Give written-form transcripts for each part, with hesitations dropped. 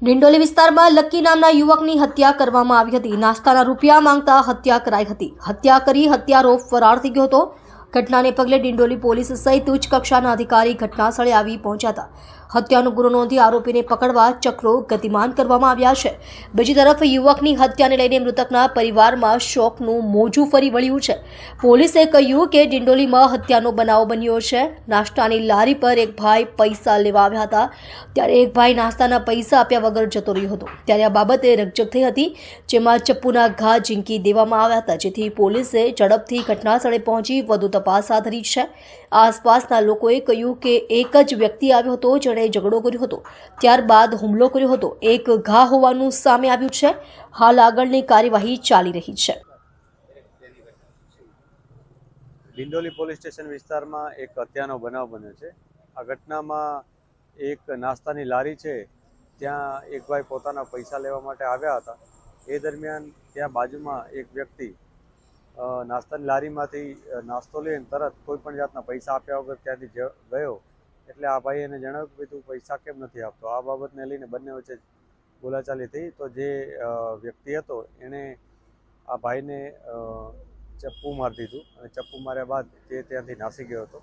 ડિંડોલી વિસ્તારમાં લક્કી નામના યુવકની હત્યા કરવામાં આવી હતી। નાસ્તાના રૂપિયા માંગતા હત્યા કરાઈ હતી। હત્યા કરી હત્યારો ફરાર થઈ ગયો હતો। ઘટનાને પગલે ડિંડોલી પોલીસ સહિત ઉચ્ચ કક્ષાના અધિકારી ઘટનાસ્થળે આવી પહોંચ્યા હતા। હત્યાનો ગુનો નોંધી આરોપીને પકડવા ચક્રો ગતિમાન કરવામાં આવ્યા છે। બીજી તરફ યુવકની હત્યાને લઈને મૃતકના પરિવારમાં શોકનું મોજું ફરી વળ્યું છે। પોલીસે કહ્યું કે ડિંડોલીમાં હત્યાનો બનાવ બન્યો છે। નાસ્તાની લારી પર એક ભાઈ પૈસા લેવા આવ્યા હતા, ત્યારે એક ભાઈ નાસ્તાના પૈસા આપ્યા વગર જતો રહ્યો હતો। ત્યારે આ બાબતે રકઝક થઈ હતી, જેમાં ચપ્પુના ઘા ઝીંકી દેવામાં આવ્યા હતા, જેથી પોલીસે ઝડપથી ઘટનાસ્થળે પહોંચી વધુ તપાસ હાથ ધરી છે। આસપાસના લોકોએ કહ્યું કે એક જ વ્યક્તિ આવ્યો હતો, જેણે ઝઘડો કર્યો હતો, ત્યારબાદ હુમલો કર્યો હતો। એક ઘા હોવાનું સામે આવ્યું છે। હાલ આગળની કાર્યવાહી ચાલી રહી છે। ડિંડોલી પોલીસ સ્ટેશન વિસ્તારમાં એક હત્યાનો બનાવ બન્યો છે। આ ઘટનામાં એક નાસ્તાની લારી છે, ત્યાં એક ભાઈ પોતાના પૈસા લેવા માટે આવ્યા હતા। એ દરમિયાન ત્યાં બાજુમાં એક વ્યક્તિ નાસ્તાની લારીમાંથી નાસ્તો લઈને તરત કોઈ પણ જાતના પૈસા આપ્યા વગર ત્યાંથી ગયો। એટલે આ ભાઈએ એને જણાવ્યું કે તું પૈસા કેમ નથી આપતો। આ બાબતને લઈને બંને વચ્ચે બોલાચાલી થઈ, તો જે વ્યક્તિ હતો એણે આ ભાઈને ચપ્પુ મારી દીધું અને ચપ્પુ માર્યા બાદ તે ત્યાંથી નાસી ગયો હતો।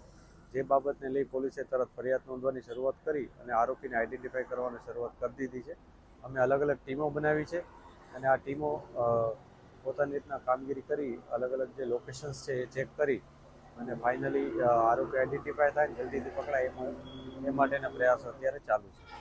જે બાબતને લઈ પોલીસે તરત ફરિયાદ નોંધવાની શરૂઆત કરી અને આરોપીને આઈડેન્ટિફાઈ કરવાની શરૂઆત કરી દીધી છે। અમે અલગ અલગ ટીમો બનાવી છે અને આ ટીમો પોતાની રીતના કામગીરી કરી અલગ અલગ જે લોકેશન્સ છે એ ચેક કરી અને ફાઇનલી આરોપી આઈડેન્ટિફાઈ થાય, જલ્દીથી પકડાય એ માટેના પ્રયાસો અત્યારે ચાલુ છે।